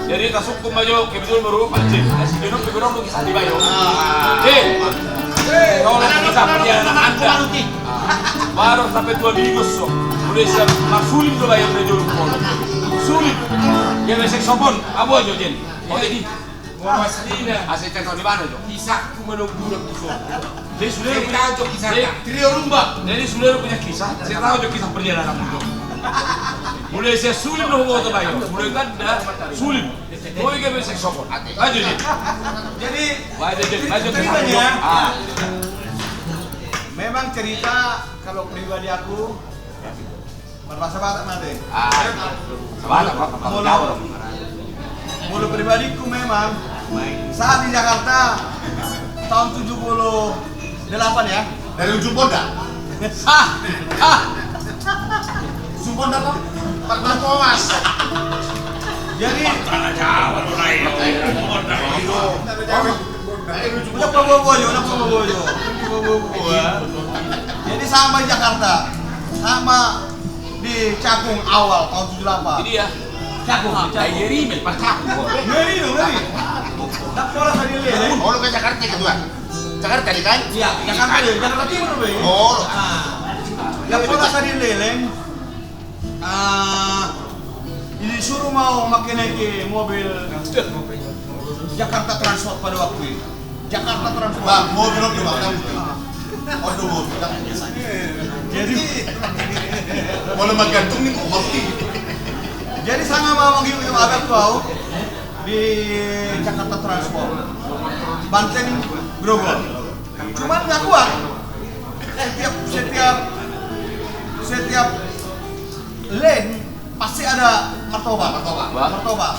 Jadi tasuk kumayo kibidul meru pancing. Nasi minum kibidul mau kisah di bayo. Kalau kita perjalanan Anda baru sampai 2 minggu so. Udah siap sulit tuh bayar dari polo. Sulit. Dia besek sopon. Abu aja jen. Oh jadi. Mau aslina. Asal contoh di mana tuh? Kisahku menunggu waktu so. Jadi sudah tahu kisah. Trio rumba. Jadi sudah punya kisah. Saya tahu tuh kisah perjalanan itu. Mulai saya sulit loh mau bayar. Mulai kan dah sulit. Mau ikan besek sopon. Aja jen. Jadi. Aja jen. Aja ceritanya. Memang cerita kalau pribadi aku merasa batak mati. Mulu pribadiku memang saat di Jakarta tahun 78 ya. Dari ujung Ponda. Ujung Ponda kan Pak Thomas. Jadi tanah Jawa mulai. udah bobo-bobo. Jadi sama di Jakarta, sama di Cakung awal tahun 78. Jadi ya. Cakung. Kayak rimel pas Cakung. Ngeri. Tak pola tadi lele. Oh, lu ke Jakarta kedua. Jakarta di kan? Iya, Jakarta Timur be. Oh. Tak pola tadi lele. Disuruh mau makin naik mobil Jakarta Transport pada waktu itu. Jakarta Transport. Bang, mobil lo gimana? Ordo mobil kan biasanya. Jadi Mau lemah gantung nih kok mati. jadi sangat mau manggil abang kau di Jakarta Transport. Banteng Grogol. Cuman nggak kuat. Setiap lane pasti ada martoba.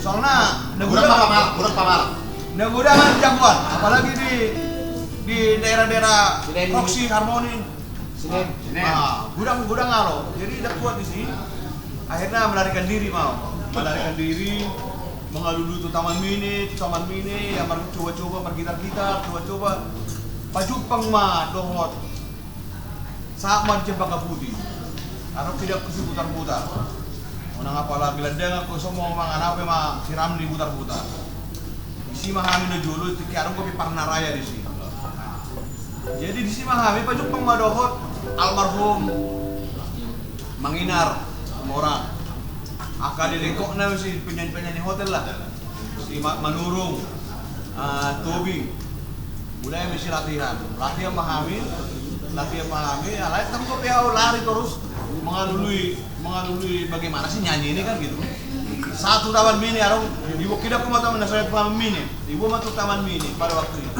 Soalnya Kurang pamalang. negudangan jagoan, apalagi di daerah-daerah Roxy Harmoni. Gudang ngalo. Jadi udah kuat di sini. Akhirnya melarikan diri mengalulu tuh taman mini, yang coba-coba bergitar-gitar, coba-coba pajupang mah dohot. Saat mah Cempaka Putih. Karena tidak putar-putar. Menang apalah gelandang aku semua mangan apa mah siram di putar-putar. Isi mahami na julu itu kiarong kopi Parnaraya di sini. Jadi di sini mahami pajupang mah dohot almarhum Manginar orang. Aka dilekok na si penyanyi hotel lah. Si Manurung, Tobi. Budaya mesti latihan mahami. Alay kan kok lari terus mengalului bagaimana sih nyanyi ini kan gitu. Satu taman mini arong ibu kita ke taman nasional taman mini. Ibu masuk taman mini pada waktu itu.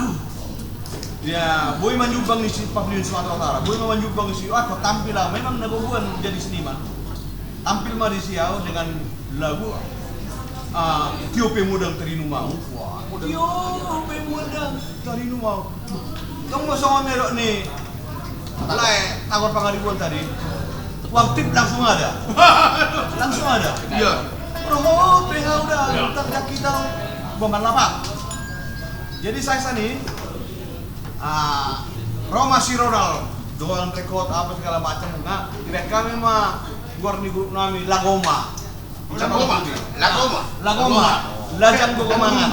Ya, boy manjubang di Pavilion Sumatera Utara. Boy manjubang di kok tampil lah memang nabubuan jadi seniman. Tampil mah di siau dengan lagu Tiope Mudang Terinu Mau. Wah, Tiope Mudang Terinu Mau. Kamu masuk merok nih. Alay, takut pangaribuan tadi. Uang tip langsung ada. Iya. Promo PH udah entar kita bomban lapak. Jadi saya sini Roma si Ronald doang rekod apa segala macam enggak. Direk kami mah gor di grup nami Lagoma. Lajang gogomangan.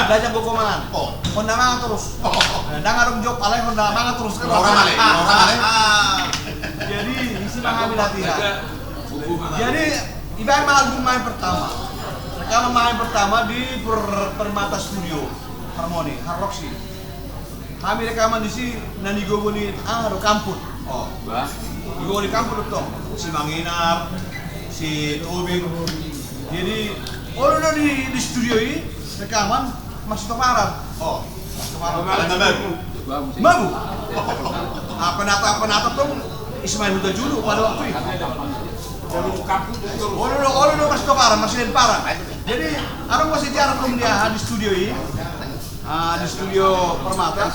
Lajang gogomangan. Oh. Honda mangan terus. Ndangarong job alay Honda mangan terus kan. Orang ale. Jadi isi mengambil latihan. Jadi ibarat album main pertama. Rekaman main pertama di Permata Studio Harmoni, Hard Rock sih. Kami rekaman di sini nani gogo ni kamput. Oh, Bah. gogo di kamput dong. Si Manginar, si Tobing. Jadi orang di studio ini rekaman masih tomaran. Oh. Tomaran. Bagus. Mabu. Penata tuh Ismail Huda Julu pada waktu itu. Orang masih tomaran, masih parah. Jadi orang masih jarang belum dia di studio ini. Di studio Permata.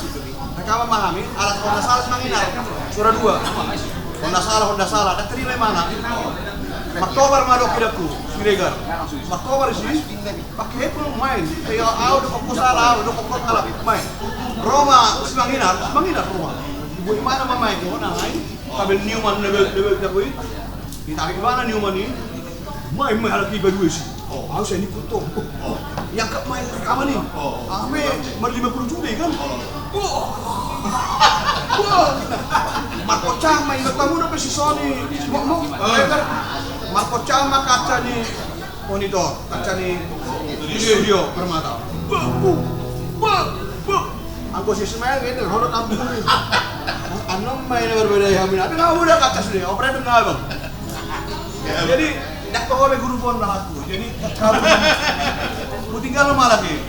Rekaman Mahami, alat Honda salah Manginar. Suara 2. Honda salah. Dan terima mana? Maktobar madok kidaku, Siregar. Maktobar sih, pakai pun main. Kayak udah fokus salah, udah fokus salah main. Roma, Manginar Roma. Ibu mana main? Kau main? Kabel Newman level jakui. Ditarik mana Newman ini? Main lagi berdua sih. Oh, harus ini kutung. Oh, yang ke main rekaman nih. Oh, ame 50 juta kan? Wah, Marco Chama ingat kamu udah si Sony. Marco Chama kaca nih monitor, kaca nih studio Permata. Aku sih semuanya gitu, horor kampung ini. Anu main berbeda ya, tapi nggak udah kaca sudah, operator nggak bang. Jadi dak tahu guru pun lah aku. Jadi kalau mau tinggal malah lagi.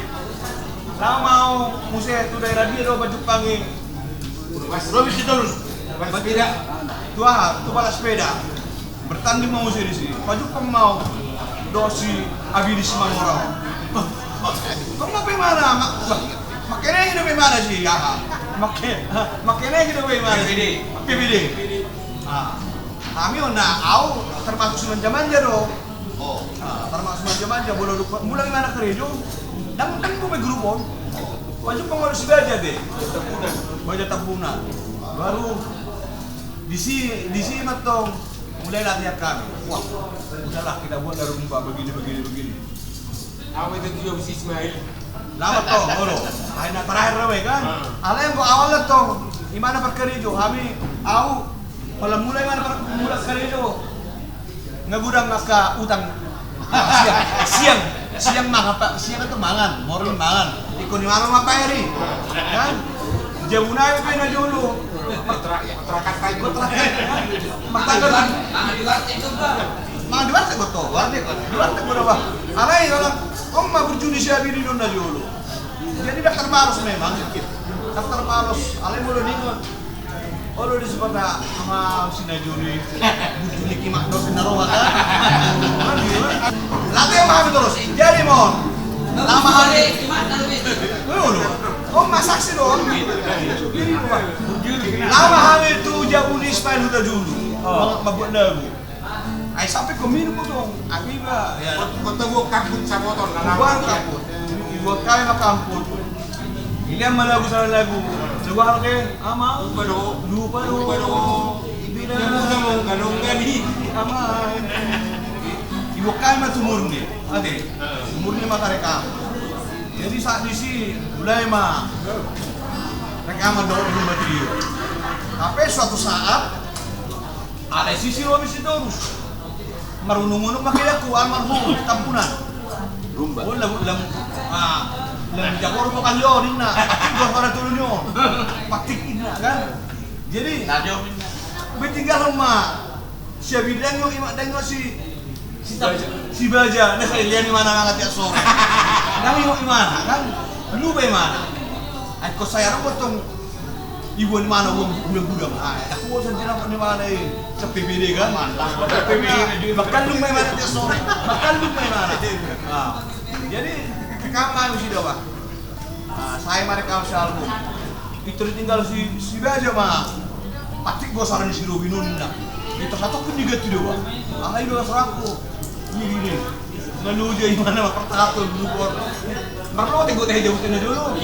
Lama mau musik itu daerah dia do baju pangi. Robis itu terus. Sepeda. Tuh balap sepeda. Bertanding mau musik di sini. Baju pemau dosi abi di Simangora. Kamu mau mana? Makanya hidup mana sih? Ya. Makanya hidup mana? PBD. Kami au termasuk manja-manja dong. Oh. Termasuk manja-manja mulai mana kerja. Dan kan gue grup on. Wajib pengurus baja deh. Baja tabunan. Baru di sini matong mulai latihan kami. Wah, udahlah kita buat dari rumah begini. Apa itu juga si Ismail? Lama toh, bro. Akhirnya terakhir rawe kan. Ala yang gua awalnya toh, gimana perkerja kami au kalau mulai mana kerja ngegudang naskah utang siang itu mangan, morning mangan. Ikut di mana mapayari, kan? Jabunai pe na dulu. Terakat Mang di warteg betul, warteg berapa? Alai orang mah berjudi siapa di dulu dulu. Jadi daftar paros memang, daftar paros. Alai boleh ningot. Oh di sepeda sama si Najuri, butuh kimak dosen narowa kan? Latihan paham terus. Jadi mon, lama hari. Oh masak sih dong. Lama hari itu jauh di Ismail Huda dulu. Membuat lagu. Ay sampai ke minum dong. Akiba. Ketemu kampung sa motor na Buat kampung. Buat kaya na kampung. Ini yang malagu sa lagu. Lupa ke ama. Lupa do. Ganong gani. Ama. Ibu kaya matumurni. Ade. Tumurni mata rekam. Jadi saat di sini mulai mah rekaman doang di material. Tapi suatu saat ada sisi Robis itu terus marunung-unung makanya ku almarhum tampunan. Rumba. Oh lam jakor mo kanyo din na. Gua para tulun yo. Patik ina kan. Jadi tinggal rumah. Siya bidang yung imadang si Baja na sa ilian ni mana ngangati aso. Nang yung imana kan. Lu ba imana? Ay ko saya ro tong ibu ni mana gudang-gudang. Ako sa dinang ni mana sa PBD kan. PBD bakal lu may mana aso. Bakal lu may mana. Jadi kami sih dah Pak. Saya mereka album. Itu tinggal si Baja mah. Patik gua saran si Robinun na. Itu satu pun juga tidak Pak. Alay dua seraku. Ini. Menuju mana pertatu dulu. Marlo tengok teh jauhin dulu.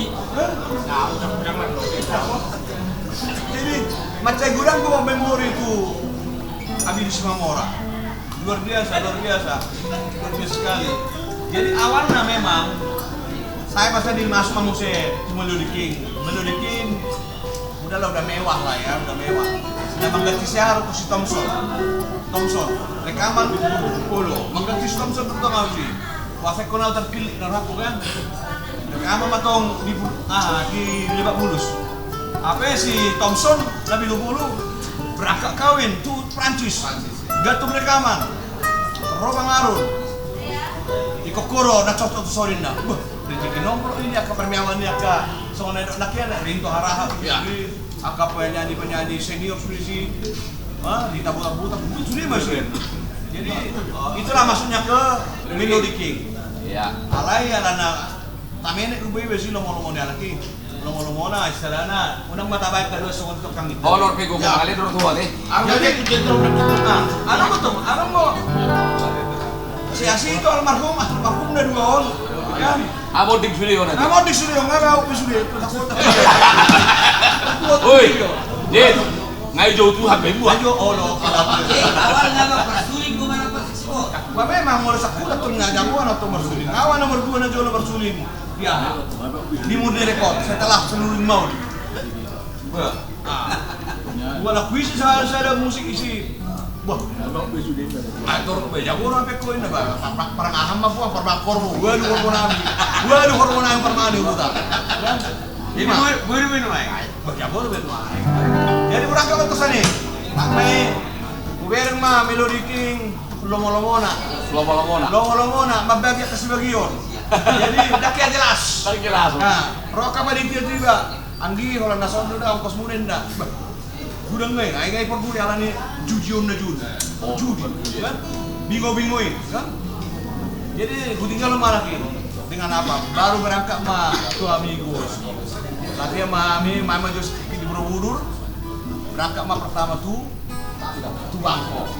Jadi macam gudang gua memori itu Abi di Simangora. Luar biasa sekali. Jadi awalnya memang saya pas di masuk musik Melody King udah mewah lah ya, udah mewah. Sudah mengganti siar untuk si Thompson rekaman di Polo mengganti si Thompson untuk nggak sih wasek kenal terpilih naraku kan rekaman matong di Lebak Bulus apa si Thompson lebih 20 berangkat kawin tuh Prancis gatung rekaman Robang Arun di Kokoro na cocok sorin na jadi nomor ini aka permiawan ni aka soalnya nakian Rinto Haraha aka penyanyi senior sulisi di tabu-tabu itu sudah masih. Jadi itulah maksudnya ke Melody King. Iya. Alai alana tamene ubay besi lomo-lomo ni lagi. Lomo-lomo na istilahna unang matabay ka dos untuk kang itu. Honor pego ko kali duro tuwa eh. Jadi ano mo to? Ano mo? Si Asi itu almarhum na duaon. Kan? Amo dig suli ona. Amo di suli nga ba suli itu takut. Oi. Dit. Ngai jauh Tuhan bembu. Ayo ono. Awal nga ba pasuling ko man ang pasiksipon. Wa memang mau sakulat tuh nggak jagoan atau bersuling. Kawan nomor 2 na jual bersuling. Ya. Di mode rekod setelah seluruh mau. Wala kuisi sa ada musik isi. Wah, atur be jagoan apa koin na ba? Parang aham mah buang perbakor mo. Gua lu hormona yang permane buta. Jadi buru ay. Jagoan ben wae. Jadi urang ka to sani. May ubereng mah Melody King lomo-lomona. Lomo-lomona mabagya kasi bagiyon. Jadi dakya jelas. Jelas. Nah, roka panitia juga. Anggi holang nasondo da ongkos munen da. Gudang ngai, ngai pergudi alani jujion na jud. Judi, kan? Bingo-bingoin, kan? Jadi gue tinggal sama lagi dengan apa? Baru berangkat mah tuh amigos. Latihan mah mama jos di Borobudur. Berangkat mah pertama tuh Bangkok.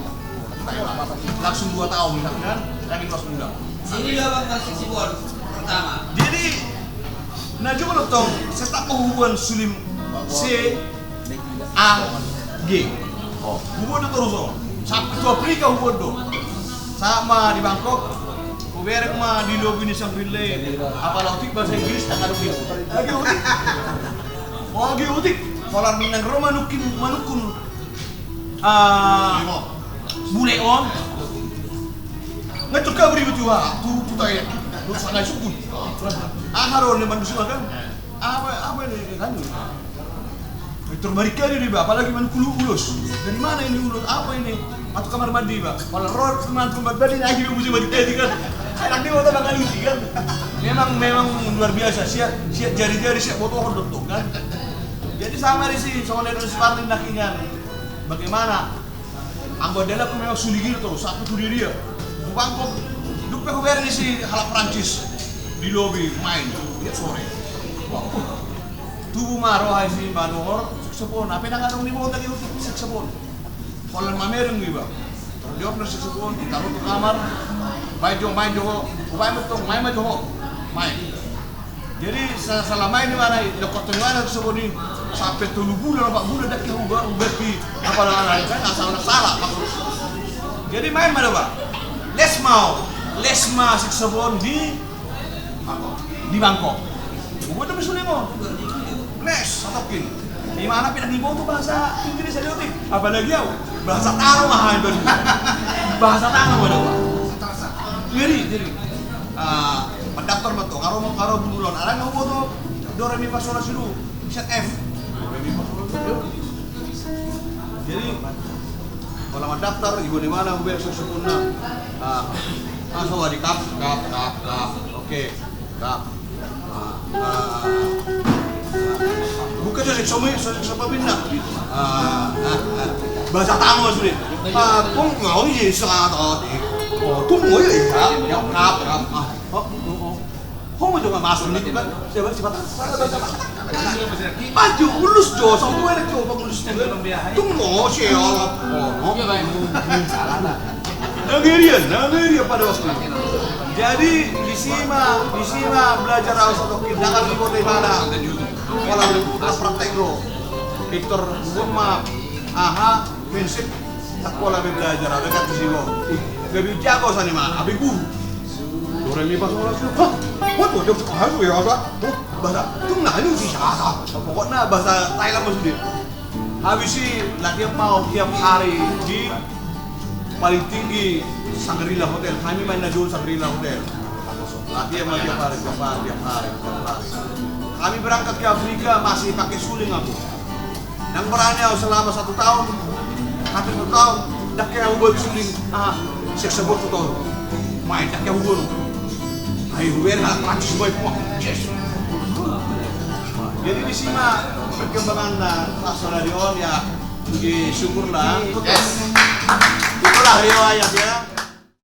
Langsung 2 tahun kan? Lagi kelas muda. Sini nga bang pasiksipon pertama. Jadi najwa lo tong setak hubungan sulim C A G. Hubungan itu terus oh. Satu Afrika hubungan do. Sama di Bangkok. Kuberek mah di lobi ni Shangri-La. Apa lautik bahasa Inggris tak ada gitu. Lagi utik. Kalau nang Roma manukun. Bule on. Ngatur ka beri betua. Tu tanya. Lu sangai suku. Haron ni manusia kan. Apa ni kan? Terbarikan ini, Pak. Apalagi manukulu ulus. Dari mana ini ulus? Apa ini? Atau kamar mandi, Pak. Kalau roh teman kamar mandi lagi mesti mandi kan. Anak dia mau bakal uji kan. Memang luar biasa. Siap jari-jari siap motor tentu kan. Jadi sama di sini soalnya dari Spartan nakingan. Bagaimana? Anggota aku memang sulit gitu terus. Satu tuh dia. Bangkok. Dupe aku di si halap Prancis di lobi main. Lihat sore. Tubuh maro hai si Manor saksofon. Apa nang anong ni mo tadi utik saksofon. Kalau mamereng gitu, Bang. Terjawab na saksofon, ditaruh ke kamar. Main jo. Main. Jadi salah main di mana? Dekat tengah saksofon ini sampai 3 bulan 4 bulan dak ubah di apa namanya kan asal salah. Jadi main mana, Bang? Lesma saksofon di Bangkok. Gua tuh bisa mo. Les, satokin. Di mana pindah di bawah tuh bahasa Inggris aja tuh. Apalagi ya bahasa Taro mah itu. Bahasa Taro ada apa? Jadi. Pendaftar betul. Karo bulan. Ada nggak tuh do re mi fa sol la si do. Set F. Do re mi fa sol la si do. Jadi kalau mendaftar ibu di mana gue sesungguhnya. Langsung di kap. Oke. Kap. Bukan sama pindah. Bahasa tamu sulit. Kung ngau ye selatan. Kung ngau ye kap. Kung juga masuk itu kan. Siapa? Maju ulus jo, semua ada jo pengulus itu. Tung ngau siapa? Nigeria pada waktu itu. Jadi di sini belajar Al-Sotokin, jangan di kota mana. Kalau praktek lo, Victor Guma, prinsip tak pola belajar, ada kan di sini. Lebih jago sana mah, abi guru. orang ini bahasa orang Sunda. What tuh dia tahu ya bahasa itu nanya sih siapa? Pokoknya bahasa Thailand maksudnya. Habis sih latihan mau tiap hari di paling tinggi Shangri-La Hotel. Kami main Najul Shangri-La Hotel. Latihan tiap hari. Kami berangkat ke Afrika masih pakai suling aku. Yang beranya selama 1 tahun, hampir 1 tahun, dah kaya buat suling. Seksebut 1 tahun. Main dah kaya buat. Ayo buat hal Prancis boy semua. Yes. Jadi di sini perkembangan Nasional Rion ya, syukurlah. Yes. Itulah riwayat ya.